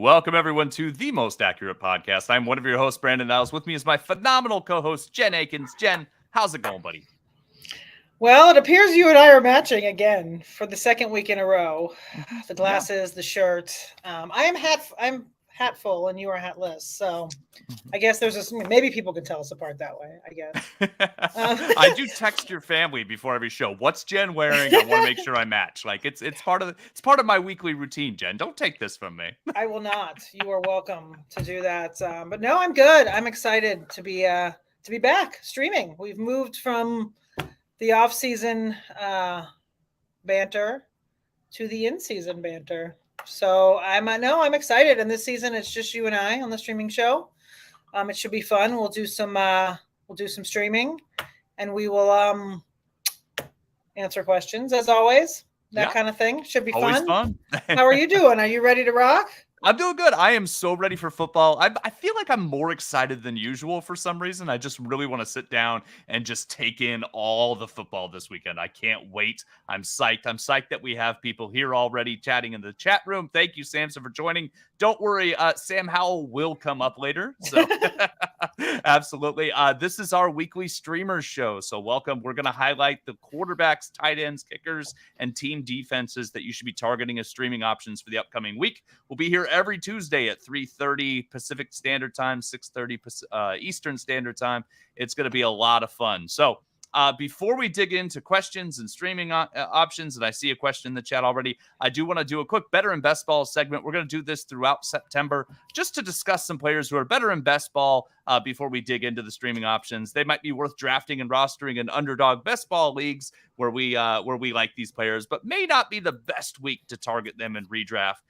Welcome, everyone, to the Most Accurate Podcast. I'm one of your hosts, Brandon Niles. With me is my phenomenal co-host, Jen Akins. Jen, how's it going, buddy? Well, it appears you and I are matching again for the second week in a row. The glasses, the shirt. I'm hatful, and you are hatless. So I guess there's this. Maybe people can tell us apart that way. I guess. I do text your family before every show. What's Jen wearing? I want to make sure I match. Like it's part of my weekly routine. Jen, don't take this from me. I will not. You are welcome to do that. But no, I'm good. I'm excited to be back streaming. We've moved from the off-season banter to the in-season banter. So I'm excited. And this season it's just you and I on the streaming show. It should be fun. We'll do some streaming, and we will answer questions as always. That kind of thing should be fun. How are you doing? Are you ready to rock? I'm doing good. I am so ready for football. I feel like I'm more excited than usual for some reason. I just really want to sit down and just take in all the football this weekend. I can't wait. I'm psyched. I'm psyched that we have people here already chatting in the chat room. Thank you, Samson, for joining. Don't worry, Sam Howell will come up later. So absolutely. This is our weekly streamers show. So welcome. We're going to highlight the quarterbacks, tight ends, kickers, and team defenses that you should be targeting as streaming options for the upcoming week. We'll be here every Tuesday at 3:30 Pacific Standard Time, 6:30 Eastern Standard Time. It's going to be a lot of fun. So before we dig into questions and streaming options, and I see a question in the chat already, I do want to do a quick better in best ball segment. We're going to do this throughout September just to discuss some players who are better in best ball before we dig into the streaming options. They might be worth drafting and rostering in underdog best ball leagues where we like these players, but may not be the best week to target them in redraft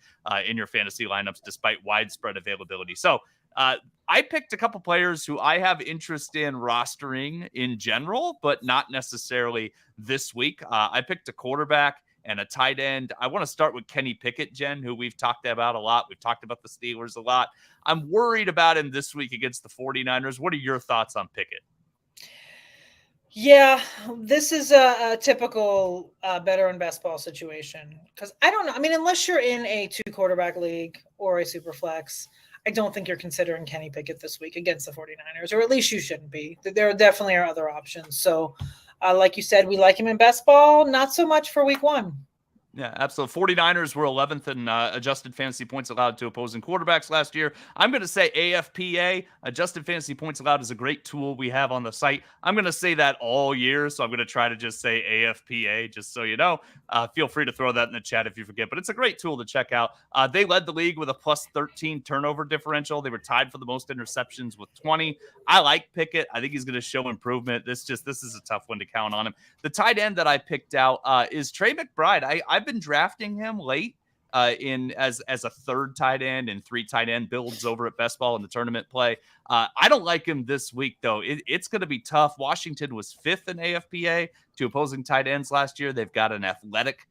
in your fantasy lineups despite widespread availability. So I picked a couple players who I have interest in rostering in general, but not necessarily this week. I picked a quarterback and a tight end. I want to start with Kenny Pickett, Jen, who we've talked about a lot. We've talked about the Steelers a lot. I'm worried about him this week against the 49ers. What are your thoughts on Pickett? Yeah, this is a typical better in best ball situation because I don't know. I mean, unless you're in a 2-quarterback league or a super flex, I don't think you're considering Kenny Pickett this week against the 49ers, or at least you shouldn't be. There definitely are other options. So, like you said, we like him in best ball, not so much for week 1. Yeah, absolutely. 49ers were 11th in adjusted fantasy points allowed to opposing quarterbacks last year. I'm going to say AFPA, adjusted fantasy points allowed, is a great tool we have on the site. I'm going to say that all year, so I'm going to try to just say AFPA, just so you know. Feel free to throw that in the chat if you forget, but it's a great tool to check out. They led the league with a plus 13 turnover differential. They were tied for the most interceptions with 20. I like Pickett. I think he's going to show improvement. This is a tough one to count on him. The tight end that I picked out is Trey McBride. I've been drafting him late in as a third tight end and 3 tight end builds over at Best Ball in the tournament play. I don't like him this week, though. It's going to be tough. Washington was 5th in AFPA to opposing tight ends last year. They've got an athletic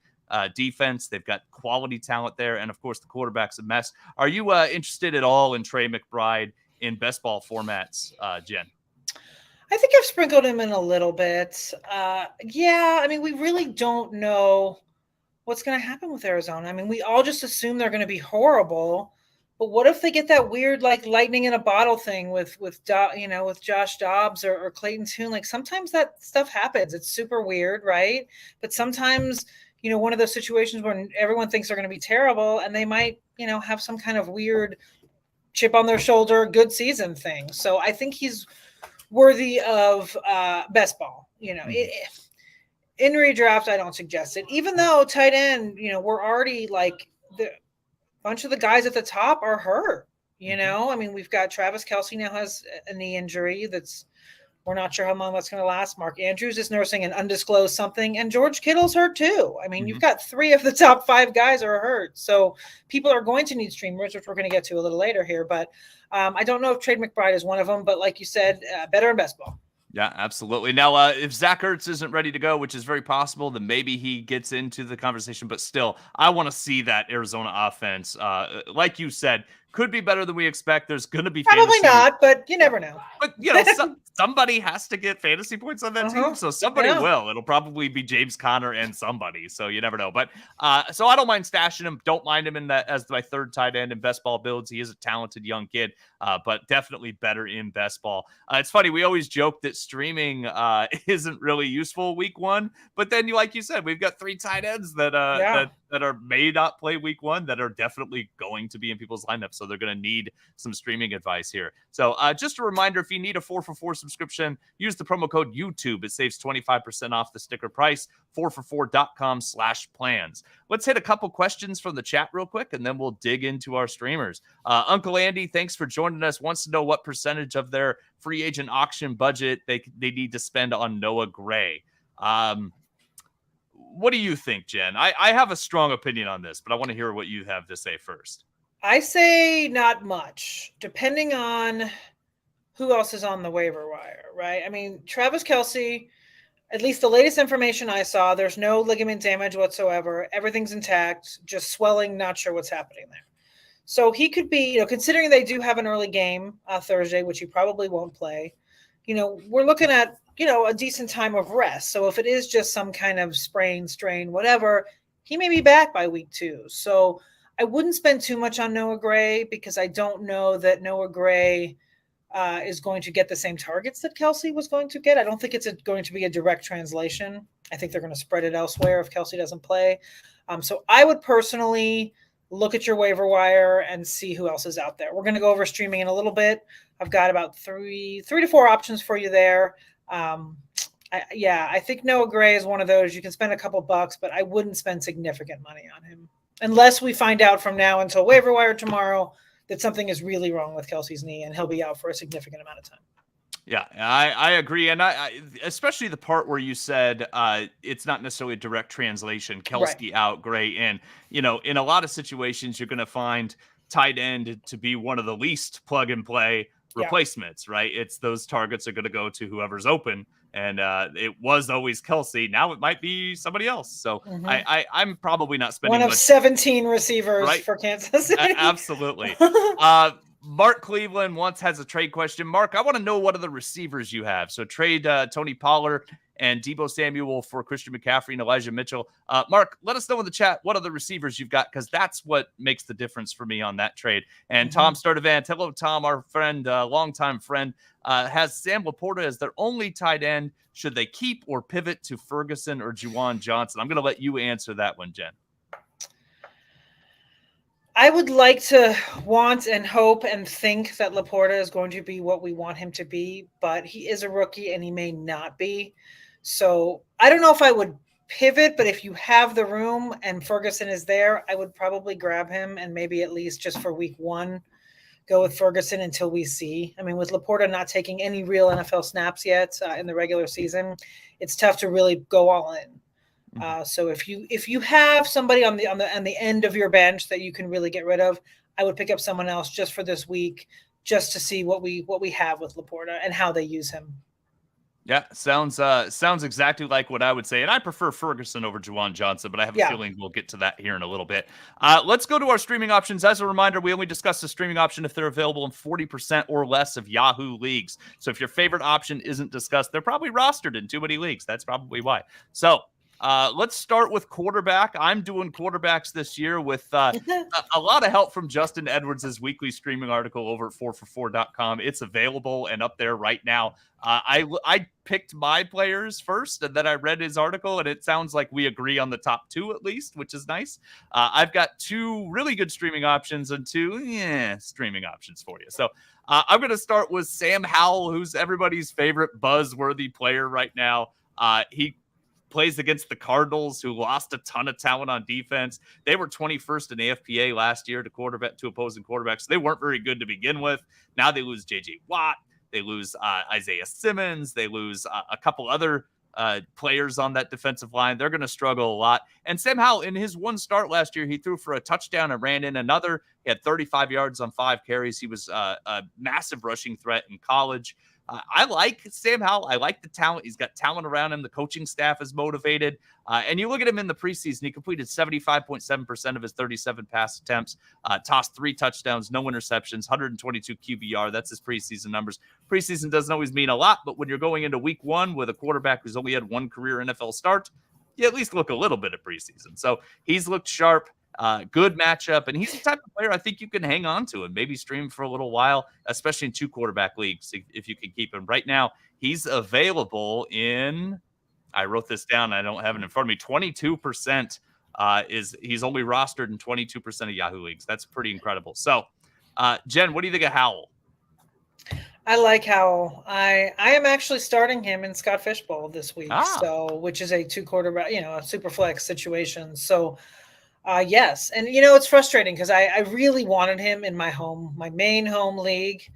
defense. They've got quality talent there. And, of course, the quarterback's a mess. Are you interested at all in Trey McBride in Best Ball formats, Jen? I think I've sprinkled him in a little bit. Yeah, I mean, we really don't know what's going to happen with Arizona. I mean, we all just assume they're going to be horrible, but what if they get that weird, like, lightning in a bottle thing with Josh Dobbs or Clayton Tune? Like, sometimes that stuff happens. It's super weird, right? But sometimes, one of those situations where everyone thinks they're going to be terrible and they might, have some kind of weird chip on their shoulder, good season thing. So I think he's worthy of best ball, in redraft, I don't suggest it, even though tight end, we're already like the bunch of the guys at the top are hurt, I mean, we've got Travis Kelce now has a knee injury we're not sure how long that's going to last. Mark Andrews is nursing an undisclosed something, and George Kittle's hurt too. I mean, You've got 3 of the top 5 guys are hurt. So people are going to need streamers, which we're going to get to a little later here. But I don't know if Trey McBride is one of them, but like you said, better in best ball. Yeah, absolutely. Now, if Zach Ertz isn't ready to go, which is very possible, then maybe he gets into the conversation. But still, I want to see that Arizona offense, like you said, could be better than we expect. There's going to be Probably fantasy. not, but you never know. But, somebody has to get fantasy points on that team. So somebody will. It'll probably be James Conner and somebody. So you never know. But so I don't mind stashing him. Don't mind him in that as my third tight end in best ball builds. He is a talented young kid, but definitely better in best ball. It's funny. We always joke that streaming isn't really useful week one. But then, like you said, we've got 3 tight ends that may not play week one that are definitely going to be in people's lineups. So they're going to need some streaming advice here. So just a reminder, if you need a 4for4 subscription, use the promo code YouTube. It saves 25% off the sticker price, 4for4.com/plans. Let's hit a couple questions from the chat real quick, and then we'll dig into our streamers. Uncle Andy, thanks for joining us. Wants to know what percentage of their free agent auction budget they need to spend on Noah Gray. What do you think, Jen? I have a strong opinion on this, but I want to hear what you have to say first. I say not much, depending on who else is on the waiver wire, right? I mean, Travis Kelce, at least the latest information I saw, there's no ligament damage whatsoever. Everything's intact, just swelling, not sure what's happening there. So he could be, considering they do have an early game Thursday, which he probably won't play, we're looking at, a decent time of rest. So if it is just some kind of sprain, strain, whatever, he may be back by week 2. So I wouldn't spend too much on Noah Gray because I don't know that Noah Gray is going to get the same targets that Kelce was going to get. I don't think it's going to be a direct translation. I think they're going to spread it elsewhere if Kelce doesn't play. So I would personally look at your waiver wire and see who else is out there. We're going to go over streaming in a little bit. I've got about 3 to 4 options for you there. I think Noah Gray is one of those. You can spend a couple bucks, but I wouldn't spend significant money on him unless we find out from now until waiver wire tomorrow that something is really wrong with Kelce's knee and he'll be out for a significant amount of time. Yeah, I agree. And I especially the part where you said it's not necessarily a direct translation, Kelce out, Gray in. In a lot of situations, you're going to find tight end to be one of the least plug and play replacements, right? It's those targets are going to go to whoever's open. And it was always Kelce. Now it might be somebody else. So I'm probably not spending one of 17 receivers for Kansas City. Absolutely. Mark Cleveland has a trade question. Mark, I want to know what are the receivers you have. So trade Tony Pollard and Deebo Samuel for Christian McCaffrey and Elijah Mitchell. Mark, let us know in the chat what are the receivers you've got, because that's what makes the difference for me on that trade. And Tom Sturdivant, hello, Tom, our friend, longtime friend, has Sam Laporta as their only tight end. Should they keep or pivot to Ferguson or Juwan Johnson? I'm going to let you answer that one, Jen. I would like to want and hope and think that Laporta is going to be what we want him to be, but he is a rookie and he may not be. So I don't know if I would pivot, but if you have the room and Ferguson is there, I would probably grab him and maybe at least just for week 1, go with Ferguson until we see. I mean, with Laporta not taking any real NFL snaps yet in the regular season, it's tough to really go all in. So if you have somebody on the end of your bench that you can really get rid of, I would pick up someone else just for this week, just to see what we have with Laporta and how they use him. Yeah, sounds exactly like what I would say. And I prefer Ferguson over Juwan Johnson, but I have a feeling we'll get to that here in a little bit. Let's go to our streaming options. As a reminder, we only discuss the streaming option if they're available in 40% or less of Yahoo leagues. So if your favorite option isn't discussed, they're probably rostered in too many leagues. That's probably why. So let's start with quarterback. I'm doing quarterbacks this year with a lot of help from Justin Edwards' weekly streaming article over at 4for4.com. It's available and up there right now. I picked my players first, and then I read his article, and it sounds like we agree on the top 2 at least, which is nice. I've got 2 really good streaming options and 2 streaming options for you. So I'm going to start with Sam Howell, who's everybody's favorite buzzworthy player right now. He plays against the Cardinals, who lost a ton of talent on defense. They were 21st in AFPA last year to opposing quarterbacks. They weren't very good to begin with. Now they lose J.J. Watt. They lose Isaiah Simmons. They lose a couple other players on that defensive line. They're going to struggle a lot. And Sam Howell, in his 1 start last year, he threw for a touchdown and ran in another. He had 35 yards on 5 carries. He was a massive rushing threat in college. I like Sam Howell. I like the talent. He's got talent around him. The coaching staff is motivated. And you look at him in the preseason, he completed 75.7% of his 37 pass attempts, tossed 3 touchdowns, no interceptions, 122 QBR. That's his preseason numbers. Preseason doesn't always mean a lot, but when you're going into week 1 with a quarterback who's only had 1 career NFL start, you at least look a little bit at preseason. So he's looked sharp. Good matchup, and he's the type of player I think you can hang on to and maybe stream for a little while, especially in 2 quarterback leagues if you can keep him. Right now, he's available in, I wrote this down, I don't have it in front of me, 22% he's only rostered in 22% of Yahoo leagues. That's pretty incredible. So, Jen, what do you think of Howell? I like Howell. I am actually starting him in Scott Fishbowl this week, so which is a 2 quarterback, a super flex situation. So yes. And, it's frustrating because I really wanted him in my main home league.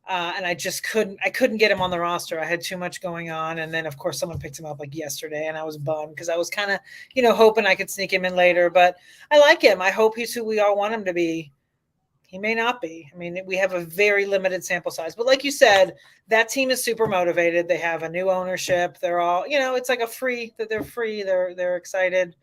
And I just couldn't get him on the roster. I had too much going on. And then, of course, someone picked him up like yesterday, and I was bummed because I was kind of, hoping I could sneak him in later. But I like him. I hope he's who we all want him to be. He may not be. I mean, we have a very limited sample size. But like you said, that team is super motivated. They have a new ownership. They're all, it's like they're free. They're excited.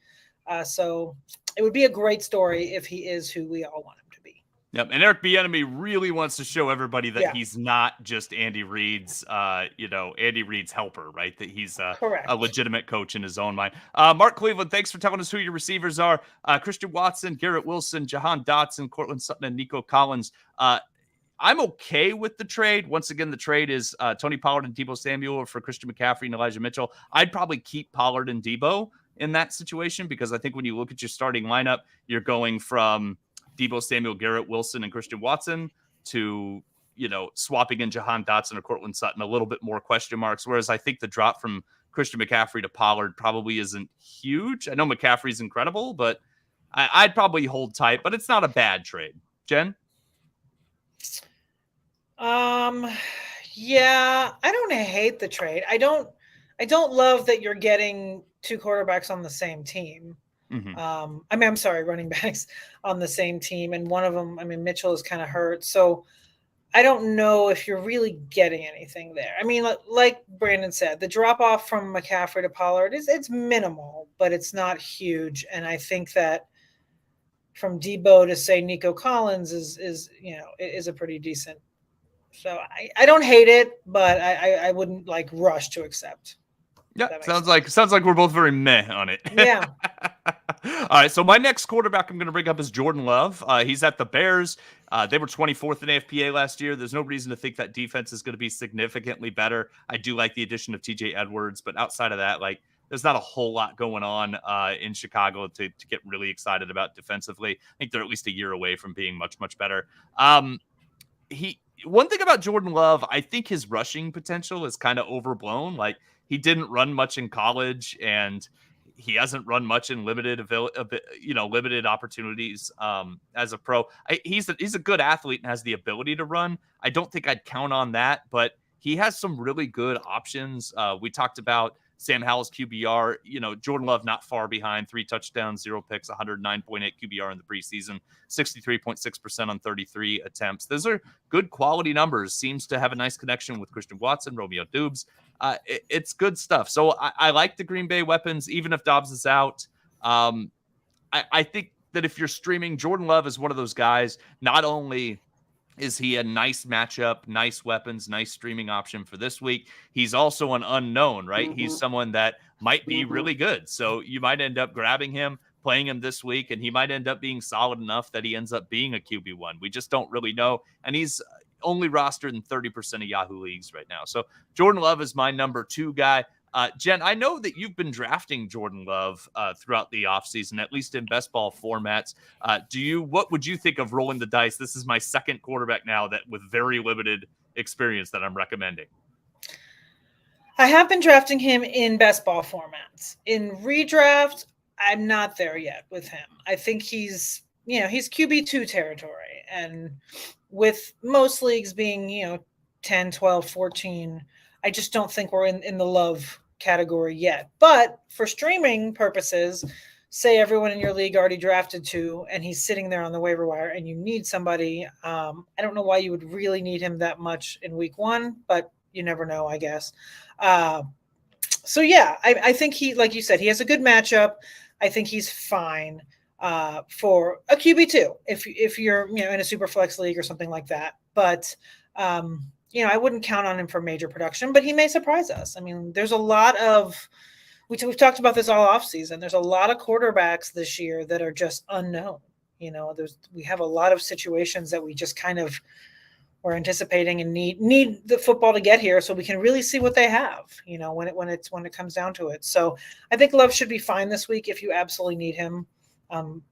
So it would be a great story if he is who we all want him to be. Yep, and Eric Bieniemy really wants to show everybody that he's not just Andy Reid's, Andy Reid's helper, right? That he's a legitimate coach in his own mind. Mark Cleveland, thanks for telling us who your receivers are. Christian Watson, Garrett Wilson, Jahan Dotson, Cortland Sutton, and Nico Collins. I'm okay with the trade. Once again, the trade is Tony Pollard and Deebo Samuel for Christian McCaffrey and Elijah Mitchell. I'd probably keep Pollard and Deebo in that situation because I think when you look at your starting lineup, you're going from Deebo Samuel, Garrett Wilson, and Christian Watson to, swapping in Jahan Dotson or Cortland Sutton, a little bit more question marks. Whereas I think the drop from Christian McCaffrey to Pollard probably isn't huge. I know McCaffrey's incredible, but I'd probably hold tight, but it's not a bad trade. Jen? Yeah, I don't hate the trade. I don't love that you're getting 2 quarterbacks on the same team. Mm-hmm. I'm sorry, running backs on the same team. And one of them, Mitchell is kind of hurt. So I don't know if you're really getting anything there. I mean, like Brandon said, the drop off from McCaffrey to Pollard it's minimal, but it's not huge. And I think that from Deebo to say Nico Collins is a pretty decent. So I don't hate it, but I wouldn't rush to accept. Yeah, sounds like we're both very meh on it. Yeah. All right, so my next quarterback I'm going to bring up is Jordan Love. He's at the Bears. They were 24th in AFPA last year. There's no reason to think that defense is going to be significantly better. I do like the addition of TJ Edwards, but outside of that, there's not a whole lot going on in Chicago to get really excited about defensively. I think they're at least a year away from being much, much better. One thing about Jordan Love, I think his rushing potential is kind of overblown. He didn't run much in college, and he hasn't run much in limited opportunities as a pro. He's a good athlete and has the ability to run. I don't think I'd count on that, but he has some really good options. We talked about Sam Howell's QBR, Jordan Love not far behind, 3 touchdowns, 0 picks, 109.8 QBR in the preseason, 63.6% on 33 attempts. Those are good quality numbers. Seems to have a nice connection with Christian Watson, Romeo Dubes. It's good stuff. So I like the Green Bay weapons, even if Dobbs is out. I think that if you're streaming, Jordan Love is one of those guys, not only is he a nice matchup, nice weapons, nice streaming option for this week, he's also an unknown, right? Mm-hmm. He's someone that might be really good. So you might end up grabbing him, playing him this week, and he might end up being solid enough that he ends up being a QB1. We just don't really know. And he's only rostered in 30% of Yahoo leagues right now. So Jordan Love is my number 2 guy. Jen, I know that you've been drafting Jordan Love throughout the offseason, at least in best ball formats. What would you think of rolling the dice? This is my second quarterback now that with very limited experience that I'm recommending. I have been drafting him in best ball formats. In redraft, I'm not there yet with him. I think he's QB2 territory. And with most leagues being, 10, 12, 14, I just don't think we're in the love category yet. But for streaming purposes, say everyone in your league already drafted 2 and he's sitting there on the waiver wire and you need somebody. I don't know why you would really need him that much in week 1, but you never know, I guess. So yeah, I think he, like you said, he has a good matchup. I think he's fine for a QB2 if you're in a super flex league or something like that. But I wouldn't count on him for major production, but he may surprise us. I mean, there's a lot of we've talked about this all off season. There's a lot of quarterbacks this year that are just unknown. We have a lot of situations that we just kind of we're anticipating and need the football to get here so we can really see what they have, when it comes down to it. So I think Love should be fine this week if you absolutely need him.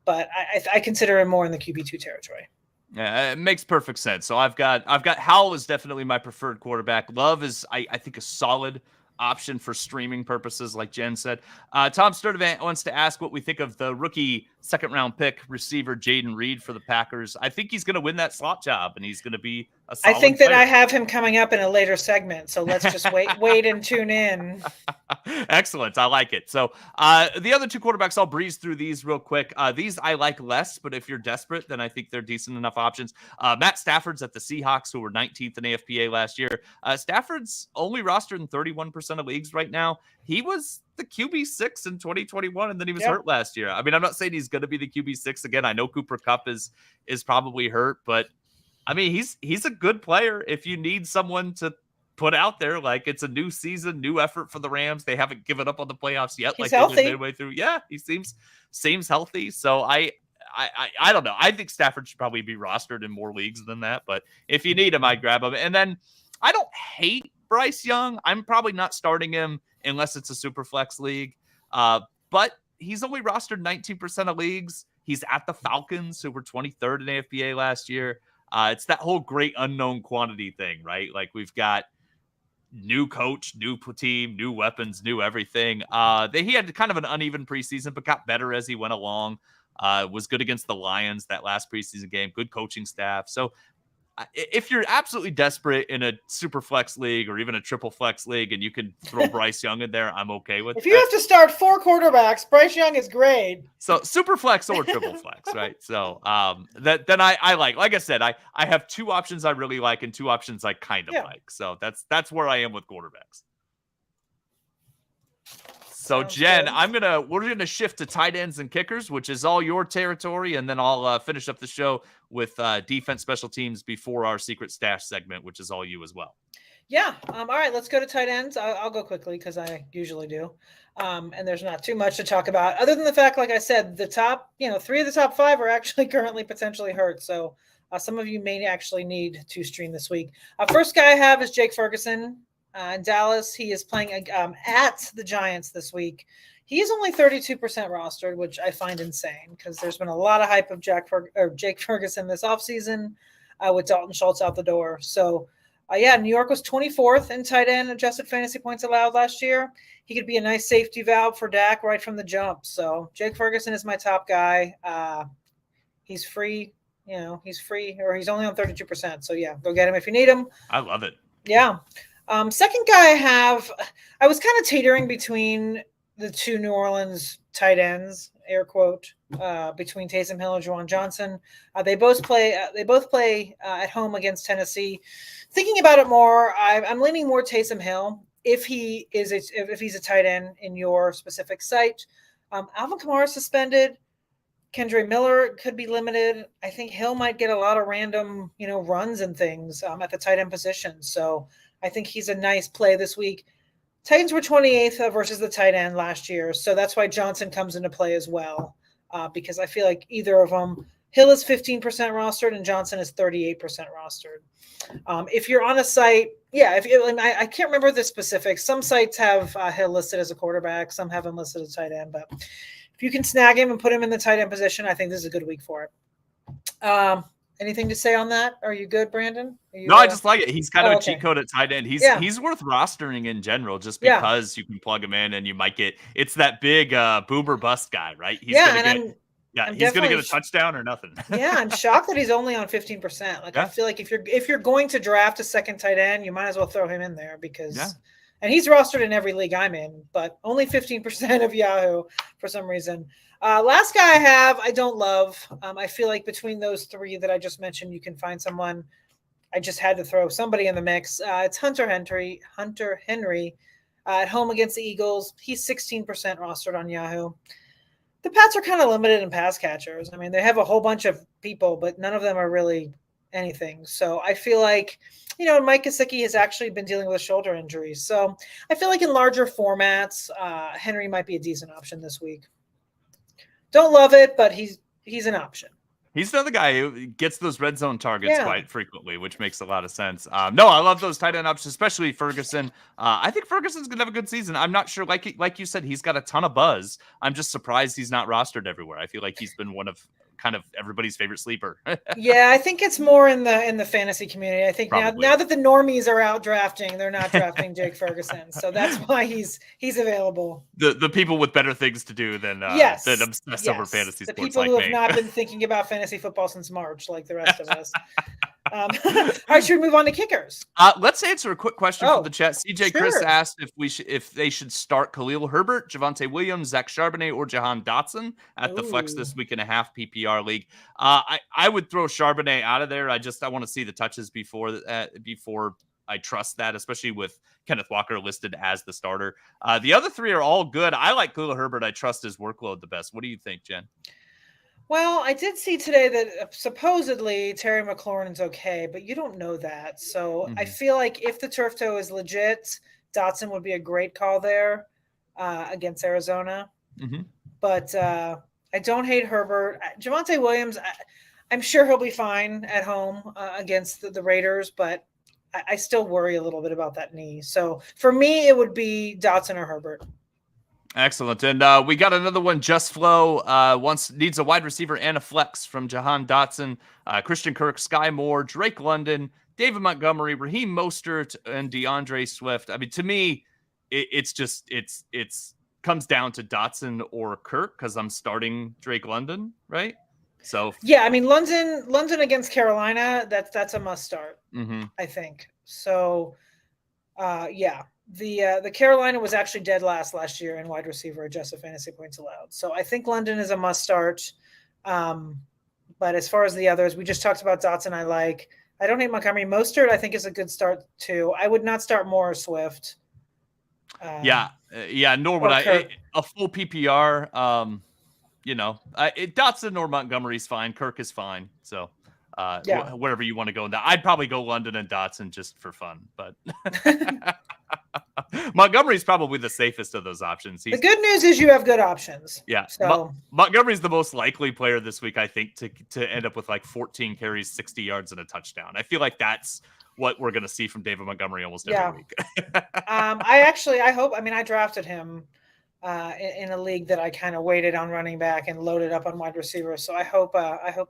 But I consider him more in the QB2 territory. Yeah, it makes perfect sense. So I've got Howell is definitely my preferred quarterback. Love is I think a solid option for streaming purposes, like Jen said. Tom Sturdivant wants to ask what we think of the rookie second-round pick receiver Jayden Reed for the Packers. I think he's going to win that slot job, and he's going to be a solid I think that player. I have him coming up in a later segment, so let's just wait and tune in. Excellent. I like it. So the other two quarterbacks, I'll breeze through these real quick. These I like less, but if you're desperate, then I think they're decent enough options. Matt Stafford's at the Seahawks, who were 19th in AFPA last year. Stafford's only rostered in 31% of leagues right now. He was the QB6 in 2021, and then he was hurt last year. I mean, I'm not saying he's going to be the QB6 again. I know Cooper Kupp is probably hurt, but I mean, he's a good player if you need someone to put out there. Like, it's a new season, new effort for the Rams. They haven't given up on the playoffs yet. He's like healthy. Midway through. Yeah, he seems healthy. So I don't know. I think Stafford should probably be rostered in more leagues than that. But if you need him, I'd grab him. And then I don't hate Bryce Young. I'm probably not starting him unless it's a super flex league. But he's only rostered 19% of leagues. He's at the Falcons, who were 23rd in AFPA last year. It's that whole great unknown quantity thing, right? Like, we've got new coach, new team, new weapons, new everything. He had kind of an uneven preseason, but got better as he went along. Was good against the Lions that last preseason game. Good coaching staff. So if you're absolutely desperate in a super flex league or even a triple flex league and you can throw Bryce Young in there, I'm okay with If you have to start 4 quarterbacks, Bryce Young is great. So super flex or triple flex, right? So then I like I said, I have 2 options I really like and 2 options I kind of like. So that's where I am with quarterbacks. So Sounds Jen, good. we're gonna shift to tight ends and kickers, which is all your territory, and then I'll finish up the show with defense, special teams before our secret stash segment, which is all you as well. Yeah. All right, let's go to tight ends. I'll go quickly because I usually do. And there's not too much to talk about other than the fact, like I said, the top, 3 of the top 5 are actually currently potentially hurt. So some of you may actually need to stream this week. First guy I have is Jake Ferguson in Dallas. He is playing at the Giants this week. He is only 32% rostered, which I find insane because there's been a lot of hype of Jake Ferguson this offseason with Dalton Schultz out the door. So, New York was 24th in tight end adjusted fantasy points allowed last year. He could be a nice safety valve for Dak right from the jump. So Jake Ferguson is my top guy. He's free. He's free, or he's only on 32%. So, go get him if you need him. I love it. Yeah. Second guy I have, I was kind of teetering between the 2 New Orleans tight ends, air quote, between Taysom Hill and Juwan Johnson. They both play at home against Tennessee. Thinking about it more, I'm leaning more Taysom Hill if he's a tight end in your specific site. Alvin Kamara suspended. Kendre Miller could be limited. I think Hill might get a lot of random, runs and things at the tight end position. So I think he's a nice play this week. Titans were 28th versus the tight end last year. So that's why Johnson comes into play as well, because I feel like either of them, Hill is 15% rostered and Johnson is 38% rostered. If you're on a site, I can't remember the specifics. Some sites have Hill listed as a quarterback. Some have him listed as a tight end. But if you can snag him and put him in the tight end position, I think this is a good week for it. Anything to say on that? Are you good, Brandon? I just like it. He's kind of a cheat code at tight end. He's worth rostering in general just because you can plug him in and you might get – it's that big boomer bust guy, right? He's going to get a touchdown or nothing. I'm shocked that he's only on 15%. I feel like if you're going to draft a second tight end, you might as well throw him in there because and he's rostered in every league I'm in, but only 15% of Yahoo for some reason. Last guy I have, I don't love. I feel like between those 3 that I just mentioned, you can find someone. I just had to throw somebody in the mix. It's Hunter Henry. At home against the Eagles. He's 16% rostered on Yahoo. The Pats are kind of limited in pass catchers. I mean, they have a whole bunch of people, but none of them are really anything. So I feel like, Mike Gesicki has actually been dealing with shoulder injuries. So I feel like in larger formats, Henry might be a decent option this week. Don't love it, but he's an option. He's another guy who gets those red zone targets quite frequently, which makes a lot of sense. No, I love those tight end options, especially Ferguson. I think Ferguson's going to have a good season. I'm not sure, like you said, he's got a ton of buzz. I'm just surprised he's not rostered everywhere. I feel like he's been one of kind of everybody's favorite sleeper. Yeah, I think it's more in the fantasy community. I think now that the normies are out drafting, they're not drafting Jake Ferguson, so that's why he's available. The people with better things to do than obsess over fantasy sports. The people who have not been thinking about fantasy football since March, like the rest of us. All right, should we move on to kickers? Let's answer a quick question from the chat. CJ Chris asked if they should start Khalil Herbert, Javonte Williams, Zach Charbonnet, or Jahan Dotson at the flex this week in a half PPR league. I would throw Charbonnet out of there. I want to see the touches before I trust that, especially with Kenneth Walker listed as the starter. The other three are all good. I like Khalil Herbert. I trust his workload the best. What do you think, Jen? Well, I did see today that supposedly Terry McLaurin's okay, but you don't know that. So I feel like if the turf toe is legit, Dotson would be a great call there against Arizona. But I don't hate Herbert. Javonte Williams, I'm sure he'll be fine at home against the Raiders, but I still worry a little bit about that knee. So for me, it would be Dotson or Herbert. Excellent. And we got another one, Just Flow. Needs a wide receiver and a flex from Jahan Dotson, Christian Kirk, Sky Moore, Drake London, David Montgomery, Raheem Mostert, and DeAndre Swift. I mean, to me, it's comes down to Dotson or Kirk because I'm starting Drake London, right? So yeah, I mean, London against Carolina, that's a must start, I think. So yeah. The Carolina was actually dead last year in wide receiver adjusted fantasy points allowed. So I think London is a must start. But as far as the others, we just talked about Dotson. I don't hate Montgomery. Mostert, I think, is a good start too. I would not start Moore or Swift. Nor would I. A full PPR, Dotson or Montgomery's fine. Kirk is fine. So wherever you want to go in that. I'd probably go London and Dotson just for fun, but Montgomery's probably the safest of those options. The good news is you have good options. Yeah. So Montgomery's the most likely player this week, I think, to end up with like 14 carries, 60 yards, and a touchdown. I feel like that's what we're going to see from David Montgomery almost every week. I drafted him in a league that I kind of waited on running back and loaded up on wide receiver. So I hope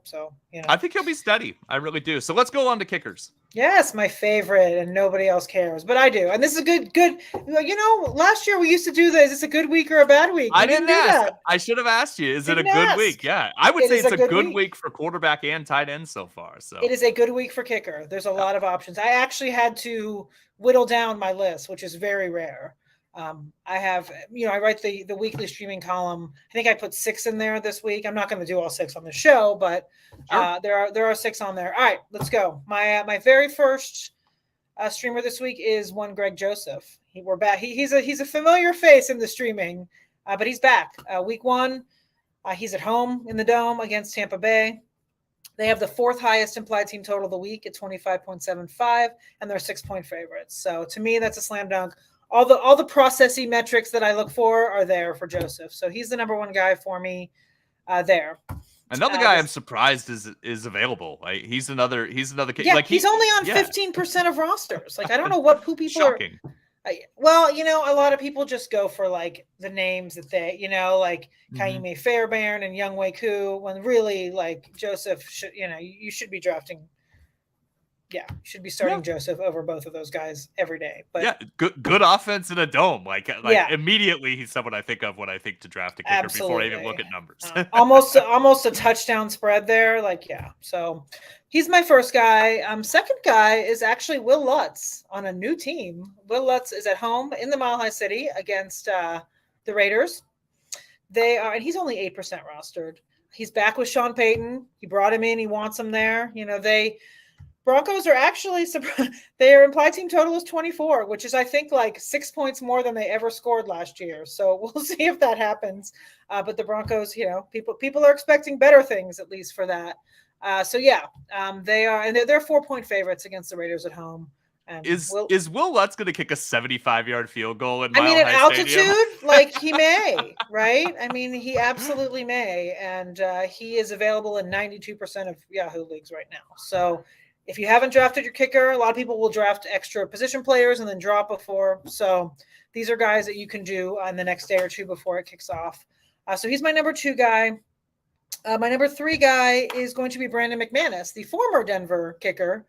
so. I think he'll be steady. I really do. So let's go on to kickers. Yes, my favorite, and nobody else cares, but I do. And this is a good. Last year we used to do this. Is this a good week or a bad week? I didn't ask. That. I should have asked you. Is it a good week? Yeah, I would say it's a good week for quarterback and tight end so far. So it is a good week for kicker. There's a lot of options. I actually had to whittle down my list, which is very rare. I have, I write the weekly streaming column. I think I put 6 in there this week. I'm not going to do all 6 on the show, but there are 6 on there. All right, let's go. My very first streamer this week is one Greg Joseph. We're back. He's a familiar face in the streaming, but he's back. Week 1, he's at home in the Dome against Tampa Bay. They have the 4th highest implied team total of the week at 25.75, and they're 6-point favorites. So to me, that's a slam dunk. All the processy metrics that I look for are there for Joseph. So he's the number 1 guy for me there. Another guy I'm surprised is available. Like he's another kid. Yeah, like he's only on 15% of rosters. Like I don't know who people shocking. A lot of people just go for like the names that they, like Kaime Fairbairn and Younghoe Koo, when really like Joseph should, you should be drafting. Yeah, should be starting Joseph over both of those guys every day. But good offense in a dome. Like immediately he's someone I think of when I think to draft a kicker before I even look at numbers. almost a touchdown spread there. So he's my first guy. Second guy is actually Will Lutz on a new team. Will Lutz is at home in the Mile High City against the Raiders. And he's only 8% rostered. He's back with Sean Payton. He brought him in. He wants him there. Broncos are actually their implied team total is 24, which is I think like 6 points more than they ever scored last year. So we'll see if that happens. But the Broncos, people are expecting better things at least for that. They are, and they're 4-point favorites against the Raiders at home. And Is Will Lutz going to kick a 75-yard field goal in Mile at High altitude, Stadium? like he may, right? I mean, he absolutely may, and he is available in 92% of Yahoo leagues right now. So if you haven't drafted your kicker, a lot of people will draft extra position players and then drop before. So these are guys that you can do on the next day or two before it kicks off. So he's my number 2 guy. My number 3 guy is going to be Brandon McManus, the former Denver kicker,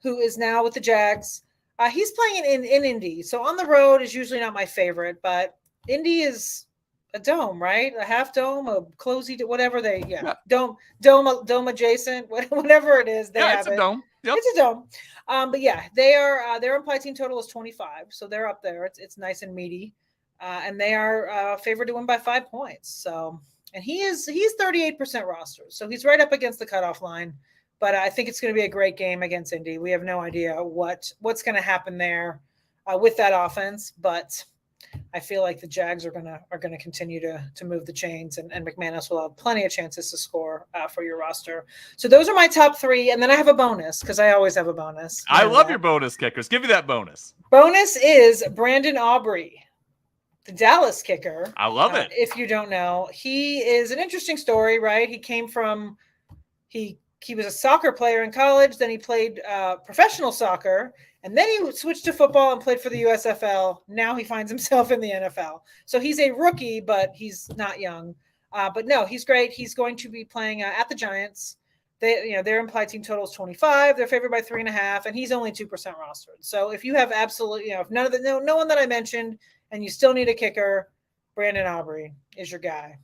who is now with the Jags. He's playing in Indy. So on the road is usually not my favorite, but Indy is a dome, right? A half dome, a closey, whatever dome adjacent, whatever it is. It's a dome. Yep. It's a dome. But yeah, they are their implied team total is 25, so they're up there. It's nice and meaty, and they are favored to win by 5 points. So, and he's 38% rostered, so he's right up against the cutoff line. But I think it's going to be a great game against Indy. We have no idea what's going to happen there with that offense, but I feel like the Jags are going to continue to move the chains, and McManus will have plenty of chances to score for your roster. So those are my top 3, and then I have a bonus because I always have a bonus. I love your bonus kickers. Give me that bonus. Bonus is Brandon Aubrey, the Dallas kicker. I love it. If you don't know, he is an interesting story, right? He came from he was a soccer player in college. Then he played professional soccer. And then he switched to football and played for the USFL. Now he finds himself in the NFL. So he's a rookie, but he's not young. But no, he's great. He's going to be playing at the Giants. Their implied team total is 25. They're favored by 3.5, and he's only 2% rostered. So if you have absolutely, if no one that I mentioned, and you still need a kicker, Brandon Aubrey is your guy.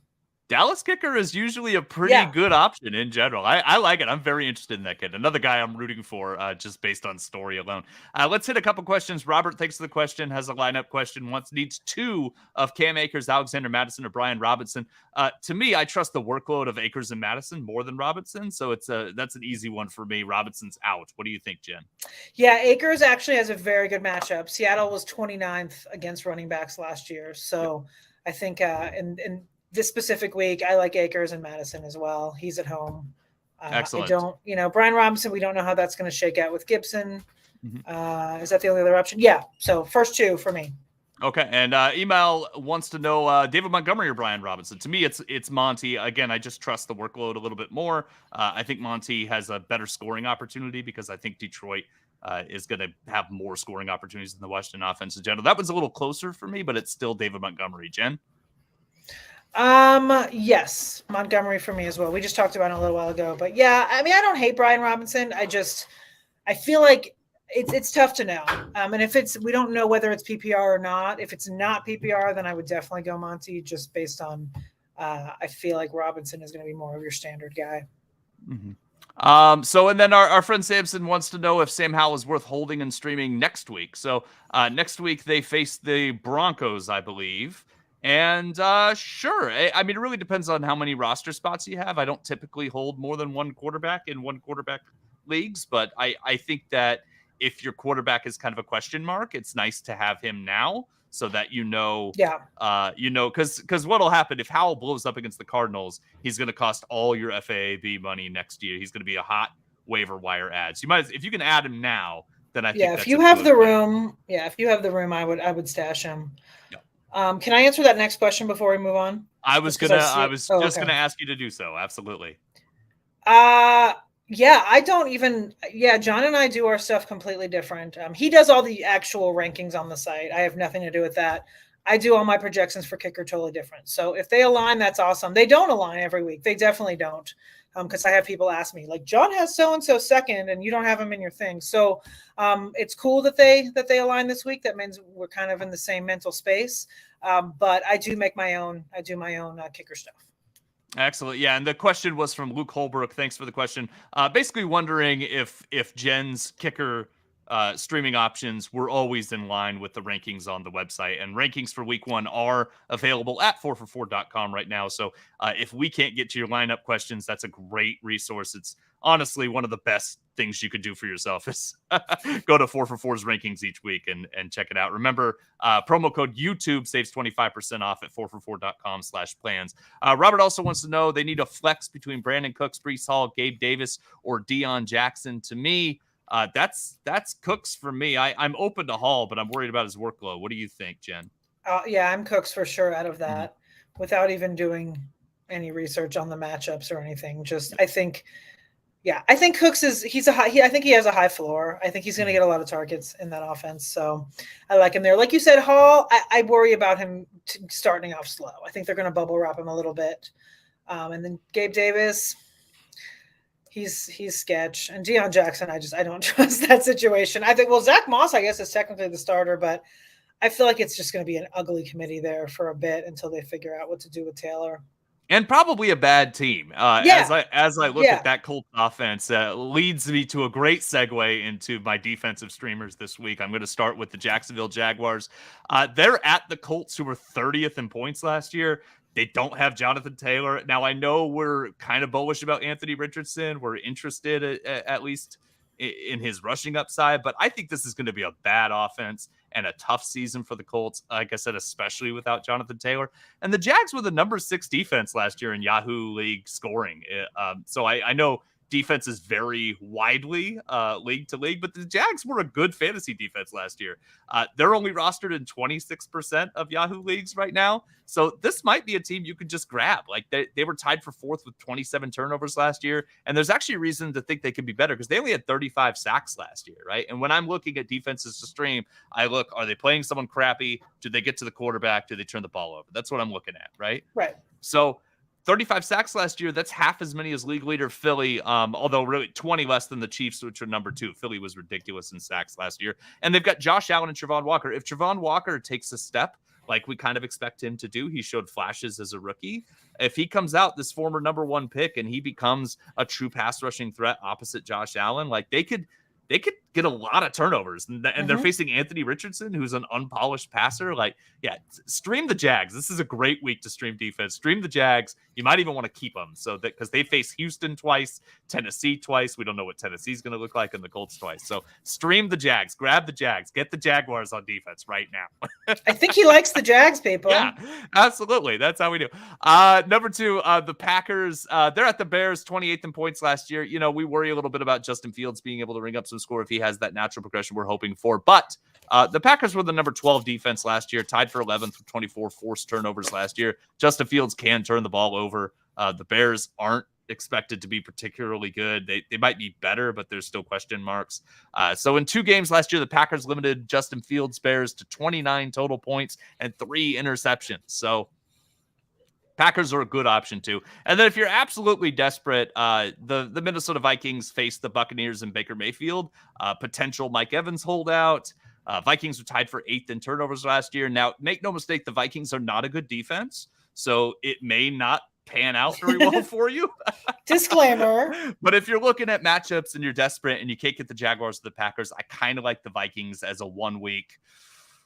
Dallas kicker is usually a pretty good option in general. I like it. I'm very interested in that kid. Another guy I'm rooting for just based on story alone. Let's hit a couple questions. Robert, thanks for the question, has a lineup question. Needs 2 of Cam Akers, Alexander Madison, or Brian Robinson. To me, I trust the workload of Akers and Madison more than Robinson. So that's an easy one for me. Robinson's out. What do you think, Jen? Yeah, Akers actually has a very good matchup. Seattle was 29th against running backs last year. So I think in this specific week, I like Akers and Madison as well. He's at home. Excellent. Brian Robinson, we don't know how that's going to shake out with Gibson. Mm-hmm. Is that the only other option? Yeah. So first 2 for me. Okay. And email wants to know David Montgomery or Brian Robinson. To me, it's Monty. Again, I just trust the workload a little bit more. I think Monty has a better scoring opportunity because I think Detroit is going to have more scoring opportunities than the Washington offense in general. That was a little closer for me, but it's still David Montgomery. Jen? Yes, Montgomery for me as well. We just talked about it a little while ago, but yeah, I mean, I don't hate Brian Robinson. I feel like it's tough to know. And if we don't know whether it's PPR or not. If it's not PPR, then I would definitely go Monty just based on, I feel like Robinson is going to be more of your standard guy. Mm-hmm. And then our friend Samson wants to know if Sam Howell is worth holding and streaming next week. So, next week they face the Broncos, I believe. And sure. I mean, it really depends on how many roster spots you have. I don't typically hold more than one quarterback in one quarterback leagues, but I think that if your quarterback is kind of a question mark, it's nice to have him now so that because what'll happen if Howell blows up against the Cardinals, he's going to cost all your FAAB money next year. He's going to be a hot waiver wire ad. So if you can add him now, then I think if you have the room, I would stash him. Yeah. Can I answer that next question before we move on? I was gonna ask you to do so. Absolutely. John and I do our stuff completely different. He does all the actual rankings on the site. I have nothing to do with that. I do all my projections for kicker totally different. So if they align, that's awesome. They don't align every week. They definitely don't. Because I have people ask me, like, John has so-and-so second and you don't have him in your thing. So it's cool that they align this week. That means we're kind of in the same mental space. But I do make my own kicker stuff. Excellent. Yeah. And the question was from Luke Holbrook. Thanks for the question. Basically wondering if Jen's kicker streaming options, we're always in line with the rankings on the website. And rankings for week 1 are available at 4for4.com right now. So if we can't get to your lineup questions, that's a great resource. It's honestly one of the best things you could do for yourself is go to 4for4's rankings each week and check it out. Remember, promo code YouTube saves 25% off at 4for4.com/plans. Robert also wants to know they need a flex between Brandon Cooks, Breece Hall, Gabe Davis, or Deion Jackson. To me, that's Cooks for me. I'm open to Hall, but I'm worried about his workload. What do you think, Jen? Yeah, I'm Cooks for sure out of that without even doing any research on the matchups or anything. I think Cooks I think he has a high floor. I think he's going to get a lot of targets in that offense. So I like him there. Like you said, Hall, I worry about him starting off slow. I think they're going to bubble wrap him a little bit. And then Gabe Davis, he's sketch. And Deion Jackson, I don't trust that situation. I think, Zach Moss, I guess, is technically the starter, but I feel like it's just going to be an ugly committee there for a bit until they figure out what to do with Taylor. And probably a bad team. As I look at that Colts offense, leads me to a great segue into my defensive streamers this week. I'm going to start with the Jacksonville Jaguars. They're at the Colts, who were 30th in points last year. They don't have Jonathan Taylor. Now, I know we're kind of bullish about Anthony Richardson. We're interested at least in his rushing upside, but I think this is going to be a bad offense and a tough season for the Colts, like I said, especially without Jonathan Taylor. And the Jags were the number 6 defense last year in Yahoo League scoring. So I know defense is very widely league to league, but the Jags were a good fantasy defense last year. They're only rostered in 26% of Yahoo leagues right now. So this might be a team you could just grab. Like they were tied for 4th with 27 turnovers last year. And there's actually a reason to think they could be better because they only had 35 sacks last year, right? And when I'm looking at defenses to stream, I look, are they playing someone crappy? Do they get to the quarterback? Do they turn the ball over? That's what I'm looking at, right? Right. So 35 sacks last year, that's half as many as league leader Philly, although really 20 less than the Chiefs, which are number 2. Philly was ridiculous in sacks last year. And they've got Josh Allen and Trevon Walker. If Trevon Walker takes a step, like we kind of expect him to do, he showed flashes as a rookie. If he comes out, this former number 1 pick, and he becomes a true pass rushing threat opposite Josh Allen, like they could get a lot of turnovers, and they're facing Anthony Richardson, who's an unpolished passer. Like, yeah, stream the Jags. This is a great week to stream defense. Stream the Jags. You might even want to keep them because they face Houston twice, Tennessee twice. We don't know what Tennessee's going to look like, and the Colts twice. So stream the Jags. Grab the Jags. Get the Jaguars on defense right now. I think he likes the Jags, people. Yeah, absolutely. That's how we do. Number 2, the Packers. They're at the Bears, 28th in points last year. You know, we worry a little bit about Justin Fields being able to ring up some score if he has that natural progression we're hoping for. But the Packers were the number 12 defense last year, tied for 11th with 24 forced turnovers last year. Justin Fields can turn the ball over. The Bears aren't expected to be particularly good. They might be better, but there's still question marks. So in 2 games last year, the Packers limited Justin Fields' Bears to 29 total points and 3 interceptions. Packers are a good option too. And then if you're absolutely desperate, the Minnesota Vikings face the Buccaneers and Baker Mayfield, potential Mike Evans holdout. Vikings were tied for 8th in turnovers last year. Now, make no mistake, the Vikings are not a good defense, so it may not pan out very well for you. Disclaimer. But if you're looking at matchups and you're desperate and you can't get the Jaguars or the Packers, I kind of like the Vikings as a 1-week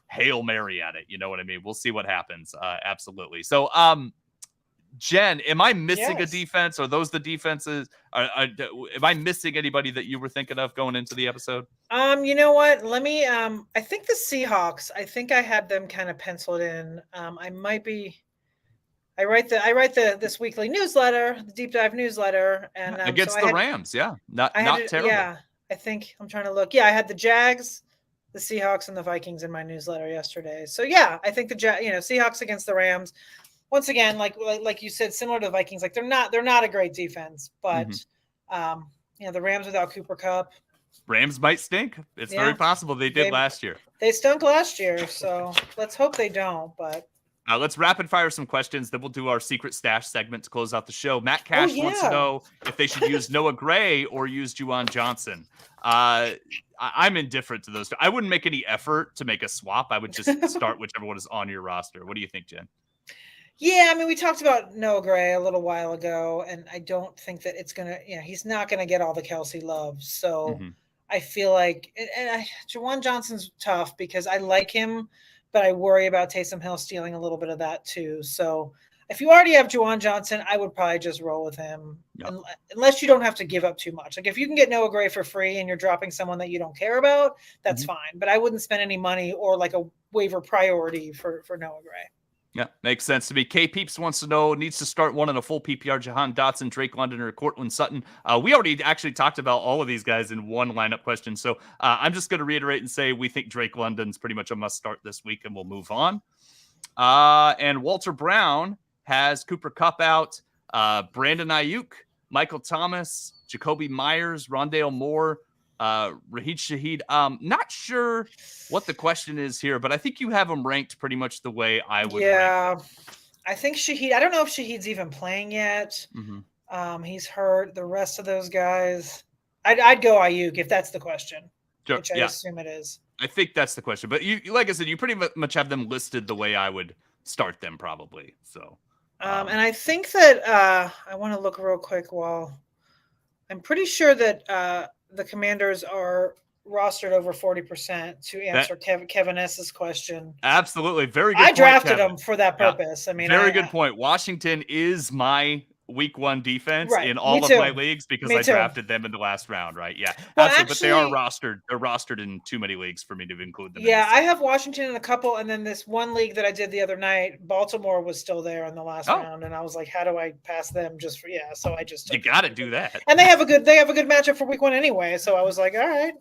Hail Mary at it. You know what I mean? We'll see what happens. Absolutely. So, Jen, am I missing a defense? Are those the defenses? Am I missing anybody that you were thinking of going into the episode? You know what? Let me. I think the Seahawks. I think I had them kind of penciled in. I might be. I write this weekly newsletter, the deep dive newsletter, and against the Rams. Yeah, not terrible. Yeah, I think I'm trying to look. Yeah, I had the Jags, the Seahawks, and the Vikings in my newsletter yesterday. So yeah, I think the Seahawks against the Rams. Once again, like you said, similar to the Vikings, like they're not a great defense, but the Rams without Cooper Kupp. Rams might stink. It's very possible they did last year. They stunk last year, so let's hope they don't. But let's rapid fire some questions. Then we'll do our secret stash segment to close out the show. Matt Cash wants to know if they should use Noah Gray or use Juwan Johnson. I'm indifferent to those two. I wouldn't make any effort to make a swap. I would just start whichever one is on your roster. What do you think, Jen? Yeah, I mean, we talked about Noah Gray a little while ago, and I don't think that it's going to, he's not going to get all the Kelsey love. So I feel like Juwan Johnson's tough because I like him, but I worry about Taysom Hill stealing a little bit of that too. So if you already have Juwan Johnson, I would probably just roll with him, unless you don't have to give up too much. Like if you can get Noah Gray for free and you're dropping someone that you don't care about, that's fine. But I wouldn't spend any money or like a waiver priority for Noah Gray. Yeah, makes sense to me. K Peeps wants to know, needs to start one in a full PPR, Jahan Dotson, Drake London, or Cortland Sutton. We already actually talked about all of these guys in one lineup question. So I'm just going to reiterate and say we think Drake London's pretty much a must start this week, and we'll move on. And Walter Brown has Cooper Kupp out, Brandon Ayuk, Michael Thomas, Jacoby Myers, Rondale Moore, Shaheed. Not sure what the question is here, but I think you have them ranked pretty much the way I would. Yeah, I think Shaheed. I don't know if Shaheed's even playing yet. He's hurt. The rest of those guys, I'd go Ayuk if that's the question. Sure. Which I assume it is. I think that's the question, but you, like I said, you pretty much have them listed the way I would start them probably. So, and I think that I want to look real quick while I'm pretty sure that the Commanders are rostered over 40% to answer Kevin S.'s question. Absolutely. Very good. I drafted them for that purpose. Yeah. I mean, very good point. Washington is my week one defense in all of my leagues because I drafted them in the last round, right? Yeah. Well, absolutely. But they are rostered. They're rostered in too many leagues for me to include them. Yeah, I have Washington in a couple, and then this one league that I did the other night, Baltimore was still there in the last round, and I was like, how do I pass them just for so I just you got to do that. And they have a good matchup for week one anyway, so I was like, all right,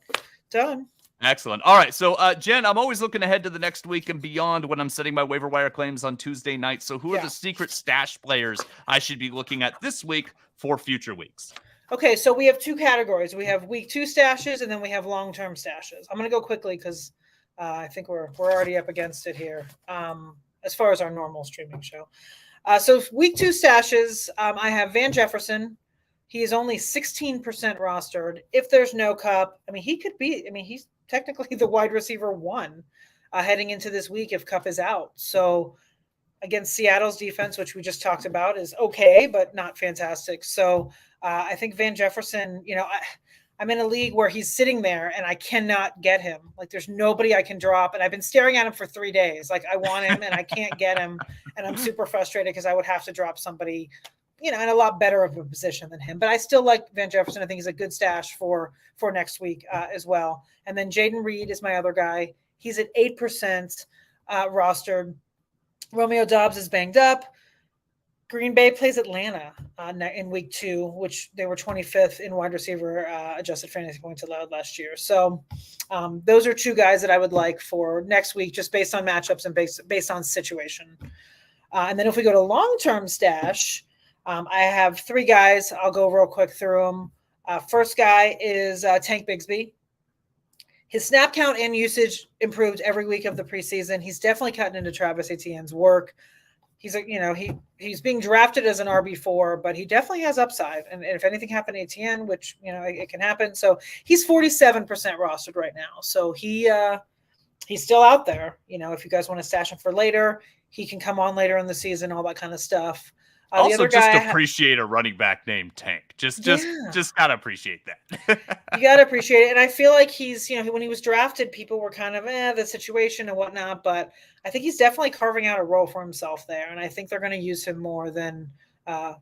done. Excellent. All right. So, Jen, I'm always looking ahead to the next week and beyond when I'm setting my waiver wire claims on Tuesday night. So who are the secret stash players I should be looking at this week for future weeks? Okay, so we have two categories. We have week 2 stashes, and then we have long-term stashes. I'm going to go quickly because I think we're already up against it here as far as our normal streaming show. So week 2 stashes, I have Van Jefferson. He is only 16% rostered. If there's no Kupp, he's technically the wide receiver 1 heading into this week if Kupp is out. So against Seattle's defense, which we just talked about, is okay, but not fantastic. So I think Van Jefferson, I'm in a league where he's sitting there and I cannot get him. Like there's nobody I can drop. And I've been staring at him for 3 days. Like I want him and I can't get him. And I'm super frustrated because I would have to drop somebody, in a lot better of a position than him. But I still like Van Jefferson. I think he's a good stash for next week as well. And then Jayden Reed is my other guy. He's at 8% rostered. Romeo Doubs is banged up. Green Bay plays Atlanta in week 2, which they were 25th in wide receiver adjusted fantasy points allowed last year. So those are 2 guys that I would like for next week, just based on matchups and based on situation. And then if we go to long-term stash, I have 3 guys. I'll go real quick through them. First guy is Tank Bigsby. His snap count and usage improved every week of the preseason. He's definitely cutting into Travis Etienne's work. He's he's being drafted as an RB4, but he definitely has upside. And if anything happened to Etienne, which it can happen, so he's 47% rostered right now. So he's still out there. If you guys want to stash him for later, he can come on later in the season, all that kind of stuff. Also, just appreciate a running back named Tank. Just gotta appreciate that. You gotta appreciate it, and I feel like he's, when he was drafted, people were kind of the situation and whatnot, but I think he's definitely carving out a role for himself there, and I think they're going to use him more than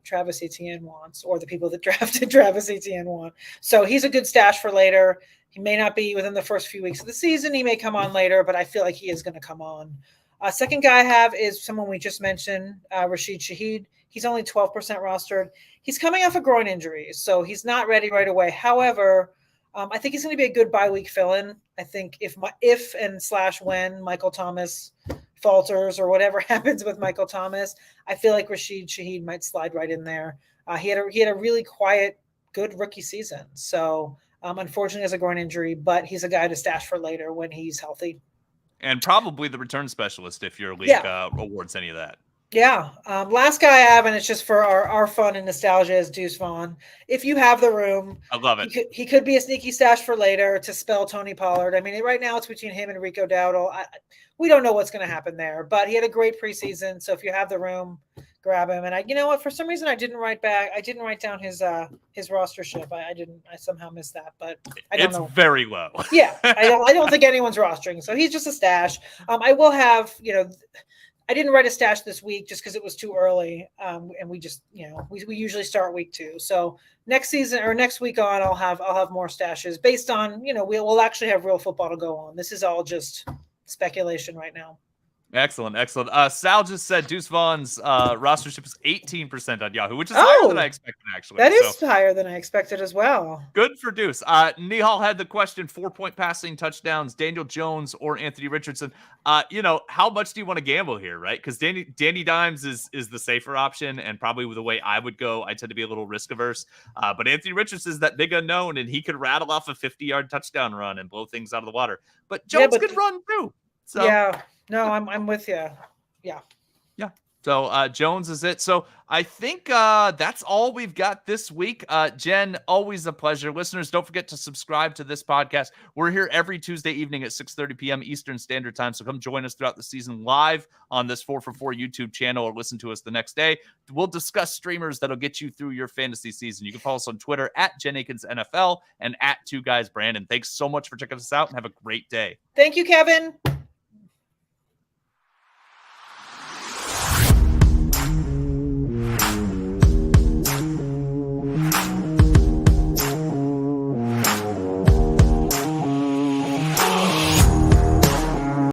Travis Etienne wants, or the people that drafted Travis Etienne want. So he's a good stash for later. He may not be within the first few weeks of the season. He may come on later, but I feel like he is going to come on. Second guy I have is someone we just mentioned, Rashid Shaheed. He's only 12% rostered. He's coming off a groin injury, so he's not ready right away. However, I think he's going to be a good bye week fill-in. I think if when Michael Thomas falters or whatever happens with Michael Thomas, I feel like Rashid Shaheed might slide right in there. He had a really quiet, good rookie season. So unfortunately, has a groin injury, but he's a guy to stash for later when he's healthy. And probably the return specialist if your league awards any of that. Yeah. Last guy I have, and it's just for our fun and nostalgia, is Deuce Vaughn. If you have the room, I love it. He could be a sneaky stash for later to spell Tony Pollard. I mean, right now it's between him and Rico Dowdle. We don't know what's going to happen there, but he had a great preseason. So if you have the room, grab him. And you know what? For some reason, I didn't write down his rostership. I somehow missed that, but I don't know. It's very low. Yeah, I don't think anyone's rostering, so he's just a stash. I will have, I didn't write a stash this week just because it was too early, and we just, we usually start week 2. So next season or next week on, I'll have more stashes based on, we'll actually have real football to go on. This is all just speculation right now. Excellent. Sal just said Deuce Vaughn's rostership is 18% on Yahoo, which is higher than I expected, actually. That is higher than I expected as well. Good for Deuce. Nihal had the question, 4-point passing touchdowns, Daniel Jones or Anthony Richardson. How much do you want to gamble here, right? Because Danny Dimes is the safer option, and probably with the way I would go, I tend to be a little risk averse. But Anthony Richardson is that big unknown, and he could rattle off a 50-yard touchdown run and blow things out of the water. But Jones could run too. So yeah. No, I'm with you. Yeah. So Jones is it. So I think that's all we've got this week. Jen, always a pleasure. Listeners, don't forget to subscribe to this podcast. We're here every Tuesday evening at 6:30 p.m. Eastern Standard Time. So come join us throughout the season live on this 4for4 YouTube channel, or listen to us the next day. We'll discuss streamers that'll get you through your fantasy season. You can follow us on Twitter at Jen Akins NFL and at 2guysbrandon. Thanks so much for checking us out, and have a great day. Thank you, Kevin.